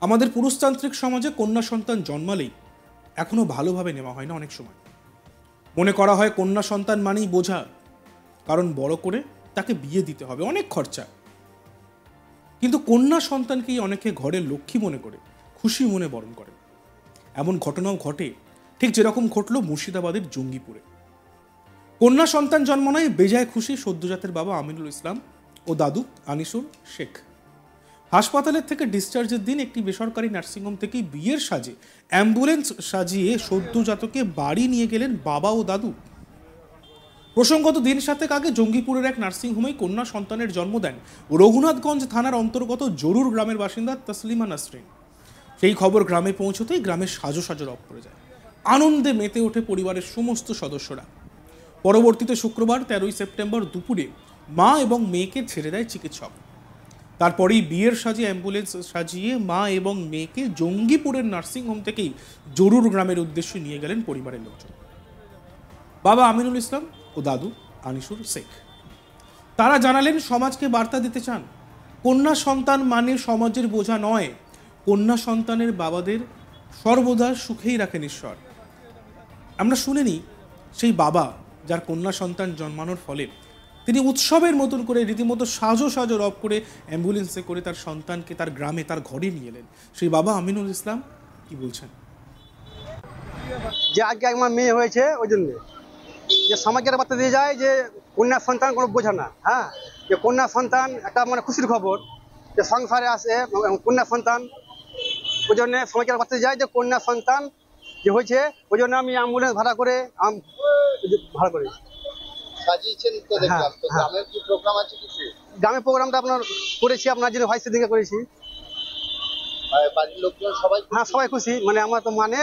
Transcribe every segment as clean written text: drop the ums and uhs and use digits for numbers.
আমাদের পুরুষতান্ত্রিক সমাজে কন্যা সন্তান জন্মালেই এখনো ভালোভাবে নেওয়া হয় না। অনেক সময় মনে করা হয় কন্যা সন্তান মানেই বোঝা, কারণ বড় করে তাকে বিয়ে দিতে হবে, অনেক খরচা। কিন্তু কন্যা সন্তানকেই অনেকে ঘরের লক্ষ্মী মনে করে খুশি মনে বরণ করে। এমন ঘটনাও ঘটে, ঠিক যেরকম ঘটল মুর্শিদাবাদের জঙ্গিপুরে। কন্যা সন্তান জন্ম নয়, বেজায় খুশি সদ্যজাতের বাবা আমিনুল ইসলাম ও দাদু আনিসুর শেখ। হাসপাতালের থেকে ডিসচার্জের দিন একটি বেসরকারি নার্সিংহোম থেকেই বিয়ের সাজে অ্যাম্বুলেন্স সাজিয়ে সদ্যজাতকে বাড়ি নিয়ে গেলেন বাবা ও দাদু। প্রসঙ্গত দিন 7 আগে জঙ্গিপুরের এক নার্সিংহোমেই কন্যা সন্তানের জন্ম দেন রঘুনাথগঞ্জ থানার অন্তর্গত জরুর গ্রামের বাসিন্দা তসলিমা নাসরিন। সেই খবর গ্রামে পৌঁছতেই গ্রামের সাজো সাজো রব পড়ে যায়। আনন্দে মেতে ওঠে পরিবারের সমস্ত সদস্যরা। পরবর্তীতে শুক্রবার 13 সেপ্টেম্বর দুপুরে মা এবং মেয়েকে ছেড়ে দেয় চিকিৎসক। তারপরেই বিয়ের সাজে অ্যাম্বুলেন্স সাজিয়ে মা এবং মেয়েকে জঙ্গিপুরের নার্সিংহোম থেকেই জরুর গ্রামের উদ্দেশ্যে নিয়ে গেলেন পরিবারের লোকজন। বাবা আমিনুল ইসলাম ও দাদু আনিসুর শেখ তারা জানালেন, সমাজকে বার্তা দিতে চান, কন্যা সন্তান মানে সমাজের বোঝা নয়। কন্যা সন্তানের বাবাদের সর্বদা সুখেই রাখেন ঈশ্বর। আমরা শুনিনি সেই বাবা যার কন্যা সন্তান জন্মানোর ফলে তিনি উৎসবের মতন করে রীতিমতো সাজো সাজো রব করে অ্যাম্বুলেন্সে করে তার সন্তানকে তার গ্রামে তার ঘরে নিয়ে এলেন। সেই বাবা আমিনুল ইসলাম কি বলছেন? যে আজকে আমার মেয়ে হয়েছে ওই জন্য যে সমাজের বার্তা দিয়ে যায় যে কন্যা সন্তান কোনো বোঝা না। হ্যাঁ, যে কন্যা সন্তান একটা মানে খুশির খবর যে সংসারে আসে কন্যা সন্তান। ওই জন্য সমাজের বার্তা দিয়ে যায় যে কন্যা সন্তান যে হয়েছে, ওই জন্য আমি অ্যাম্বুলেন্স ভাড়া করে সাজিয়েছেন তো দেখলাম। তো গ্রামের কি প্রোগ্রাম আছে কিছু? গ্রামের প্রোগ্রামটা আপনার করেছি, আপনার জন্য ভাই সেদিনকে করেছি। বাড়ির লোকজন সবাই? হ্যাঁ, সবাই খুশি। মানে আমার তো মানে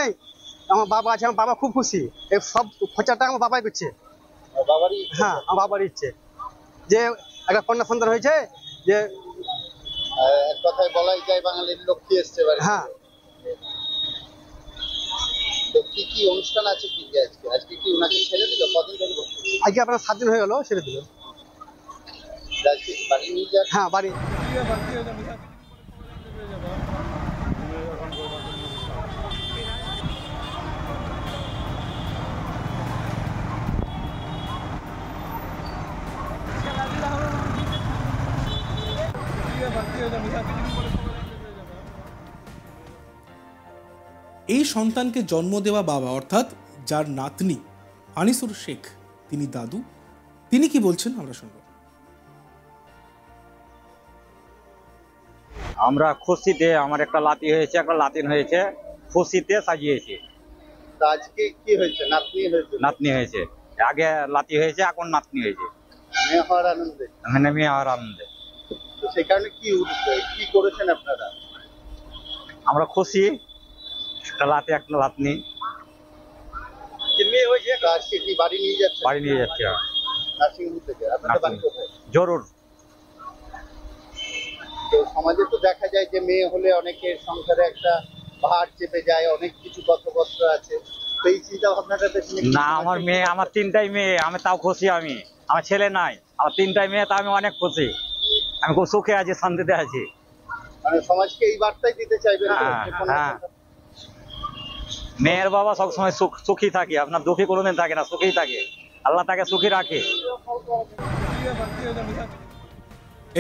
আমার বাবা আছে, আমার বাবা খুব খুশি। এই সব খরচাটা আমার বাবাই করছে। বাবারই? হ্যাঁ, আমার বাবার ইচ্ছে যে একটা কন্যা সন্তান হয়েছে। যে এক কথায় বলাই যায় বাঙালির লক্ষ্মী এসছে বাড়ি। হ্যাঁ। তো কি কি অনুষ্ঠান আছে কি আজকে? আজকে কি ওনাকে ছেড়ে দিল? কদিন ধরে? আজকে আপনার 7 দিন হয়ে গেল, ছেড়ে দিল। আজকে বাড়ি নিয়ে যান? হ্যাঁ, বাড়ি। এই সন্তানকে জন্ম দেওয়া বাবা অর্থাৎ যার নাতনি আনিসুর শেখ, তিনি দাদু, তিনি কি বলছেন আমরা শুনব। আমরা খুশিতে, আমার একটা লাতি হয়েছে, একটা লাতিন হয়েছে, খুশিতে সাজিয়েছি। আজকে কি হয়েছে? নাতনি হয়েছে? নাতনি হয়েছে, আগে লাতি হয়েছে, এখন নাতনি হয়েছে। মেয়ে হওয়ার আনন্দে? মানে মেয়ে হওয়ার আনন্দে। তো সেই কারণে কি করেছেন আপনারা? আমরা খুশি, একটা লাতি একটা লাতনি। মেয়ে হয়েছে। আজকে কি বাড়ি নিয়ে যাচ্ছে? বাড়ি নিয়ে যাচ্ছি নার্সিংহোম থেকে। আপনাদের বাড়ি কোথায়? জরুর। তো সমাজে তো দেখা যায় যে মেয়ে হলে অনেকের সংসারে একটা ভার চেপে যায়, অনেক কিছু কথোপকথন আছে। তো এই চিন্তা ভাবনাটা না, আমার মেয়ে, আমার 3টাই মেয়ে, আমি তাও খুশি। আমার ছেলে নাই, আমার 3টাই মেয়ে, তা আমি অনেক খুশি। আমি খুব সুখে আছি, শান্তিতে আছি। মানে সমাজকে এই বার্তাই দিতে চাইবেন? হ্যাঁ, মেয়ের বাবা সবসময় সুখী থাকে, আপনার দুঃখী কোনোদিন থাকে না, সুখী থাকে। আল্লাহ তাকে সুখী রাখে।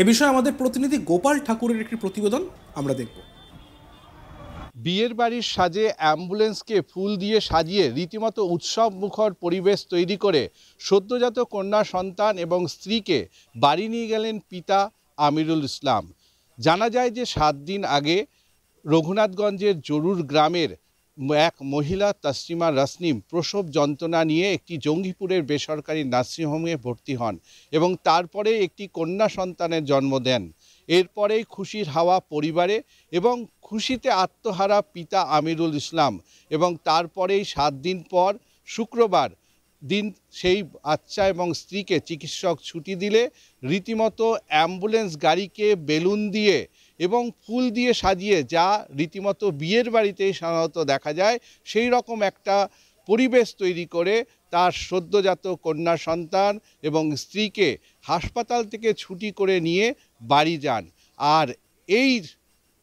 এ বিষয়ে আমাদের প্রতিনিধি গোপাল ঠাকুরের একটি প্রতিবেদন আমরা দেখব। বিয়ের বাড়ির সাজে অ্যাম্বুলেন্সকে ফুল দিয়ে সাজিয়ে রীতিমতো উৎসব মুখর পরিবেশ তৈরি করে সদ্যজাত কন্যা সন্তান এবং স্ত্রীকে বাড়ি নিয়ে গেলেন পিতা আমিরুল ইসলাম। জানা যায় যে 7 দিন আগে রঘুনাথগঞ্জের জরুর গ্রামের এক মহিলা তসলিমা নাসরিন প্রসব যন্ত্রণা নিয়ে একটি জঙ্গিপুরের বেসরকারি নার্সিংহোমে ভর্তি হন এবং তারপরে একটি কন্যা সন্তানের জন্ম দেন। এরপরেই খুশির হাওয়া পরিবারে এবং খুশিতে আত্মহারা পিতা আমিরুল ইসলাম এবং তারপরেই 7 দিন পর শুক্রবার দিন সেই বাচ্চা এবং স্ত্রীকে চিকিৎসক ছুটি দিলে রীতিমতো অ্যাম্বুলেন্স গাড়িকে বেলুন দিয়ে এবং ফুল দিয়ে সাজিয়ে, যা রীতিমতো বিয়ের বাড়িতেই সাধারণত দেখা যায়, সেই রকম একটা পরিবেশ তৈরি করে তার সদ্যজাত কন্যা সন্তান এবং স্ত্রীকে হাসপাতাল থেকে ছুটি করে নিয়ে বাড়ি যান। আর এই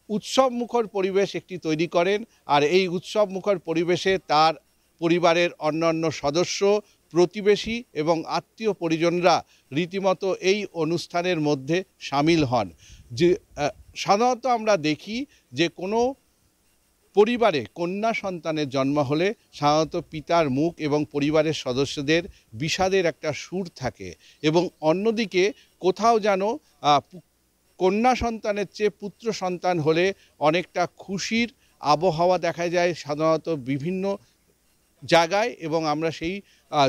উৎসবমুখর পরিবেশ একটি তৈরি করেন। আর এই উৎসবমুখর পরিবেশে তার পরিবারের অন্যান্য সদস্য, প্রতিবেশী এবং আত্মীয় পরিজনরা রীতিমতো এই অনুষ্ঠানের মধ্যে সামিল হন। যে সাধারণত আমরা দেখি যে কোনো পরিবারে কন্যা সন্তানের জন্ম হলে সাধারণত পিতার মুখ এবং পরিবারের সদস্যদের বিষাদের একটা সুর থাকে, এবং অন্যদিকে কোথাও যেন কন্যা সন্তানের চেয়ে পুত্র সন্তান হলে অনেকটা খুশির আবহাওয়া দেখা যায় সাধারণত বিভিন্ন জায়গায়, এবং আমরা সেই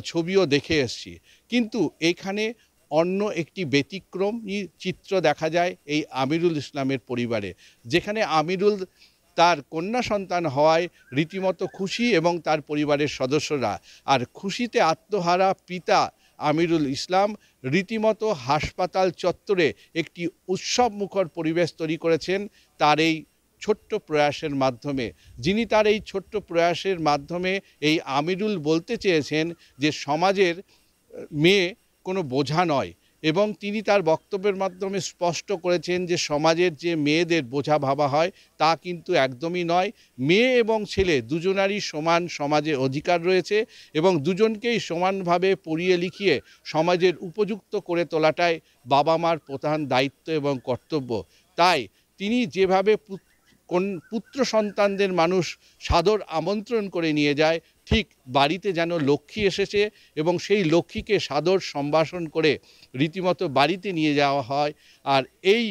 ছবিও দেখে এসেছি। কিন্তু এখানে অন্য একটি ব্যতিক্রমী চিত্র দেখা যায় এই আমিরুল ইসলামের পরিবারে, যেখানে আমিরুল তার কন্যা সন্তান হওয়ায় রীতিমতো খুশি এবং তার পরিবারের সদস্যরা। আর খুশিতে আত্মহারা পিতা আমিরুল ইসলাম রীতিমতো হাসপাতাল চত্বরে একটি উৎসবমুখর পরিবেশ তৈরি করেছেন তার এই ছোট্ট প্রয়াসের মাধ্যমে। যিনি তার এই ছোট্ট প্রয়াসের মাধ্যমে এই আমিরুল বলতে চেয়েছেন যে সমাজের মেয়ে কোনো বোঝা নয়, এবং তিনি তার বক্তব্যের মাধ্যমে স্পষ্ট করেছেন যে সমাজের যে মেয়েদের বোঝা ভাবা হয় তা কিন্তু একদমই নয়। মেয়ে এবং ছেলে দুজনারই সমান সমাজে অধিকার রয়েছে, এবং দুজনকেই সমানভাবে পড়িয়ে লিখিয়ে সমাজের উপযুক্ত করে তোলাটাই বাবা মার প্রধান দায়িত্ব এবং কর্তব্য। তাই তিনি যেভাবে পুত্র সন্তানদের মানুষ সাদর আমন্ত্রণ করে নিয়ে যায়, ঠিক বাড়িতে যেন লক্ষ্মী এসেছে এবং সেই লক্ষ্মীকে সাদর সম্ভাষণ করে রীতিমতো বাড়িতে নিয়ে যাওয়া হয়। আর এই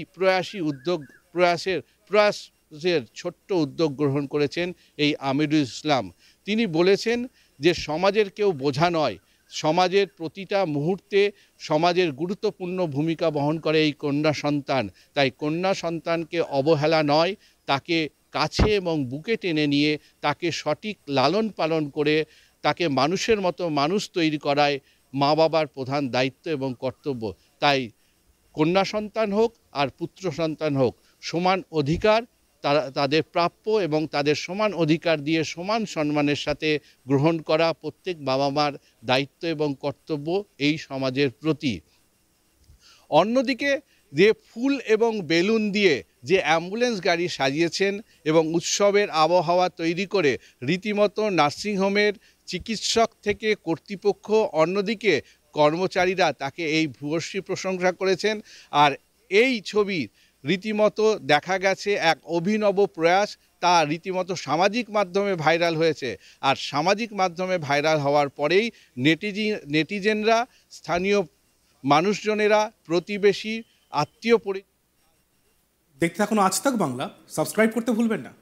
প্রয়াসের ছোট্ট উদ্যোগ গ্রহণ করেছেন এই আমিরুল ইসলাম। তিনি বলেছেন যে সমাজের কেউ বোঝা নয়, সমাজের প্রতিটা মুহূর্তে সমাজের গুরুত্বপূর্ণ ভূমিকা বহন করে এই কন্যা সন্তান। তাই কন্যা সন্তানকে অবহেলা নয়, তাকে কাছে এবং বুকে টেনে নিয়ে তাকে সঠিক লালন পালন করে তাকে মানুষের মতো মানুষ তৈরি করায় মা বাবার প্রধান দায়িত্ব এবং কর্তব্য। তাই কন্যা সন্তান হোক আর পুত্র সন্তান হোক, সমান অধিকার তাদের প্রাপ্য, এবং তাদের সমান অধিকার দিয়ে সমান সম্মানের সাথে গ্রহণ করা প্রত্যেক বাবা মার দায়িত্ব এবং কর্তব্য এই সমাজের প্রতি। অন্যদিকে যে ফুল এবং বেলুন দিয়ে যে অ্যাম্বুলেন্স গাড়ি সাজিয়েছেন এবং উৎসবের আবহাওয়া তৈরি করে রীতিমতো নার্সিংহোমের চিকিৎসক থেকে কর্তৃপক্ষ, অন্যদিকে কর্মচারীরা তাকে এই ভূয়সী প্রশংসা করেছেন। আর এই ছবি রীতিমতো দেখা গেছে এক অভিনব প্রয়াস, তা রীতিমতো সামাজিক মাধ্যমে ভাইরাল হয়েছে। আর সামাজিক মাধ্যমে ভাইরাল হওয়ার পরেই নেটিজেনরা, স্থানীয় মানুষজনেরা, প্রতিবেশী, আত্মীয় দেখতে থাকুন আজ তাক বাংলা, সাবস্ক্রাইব করতে ভুলবেন না।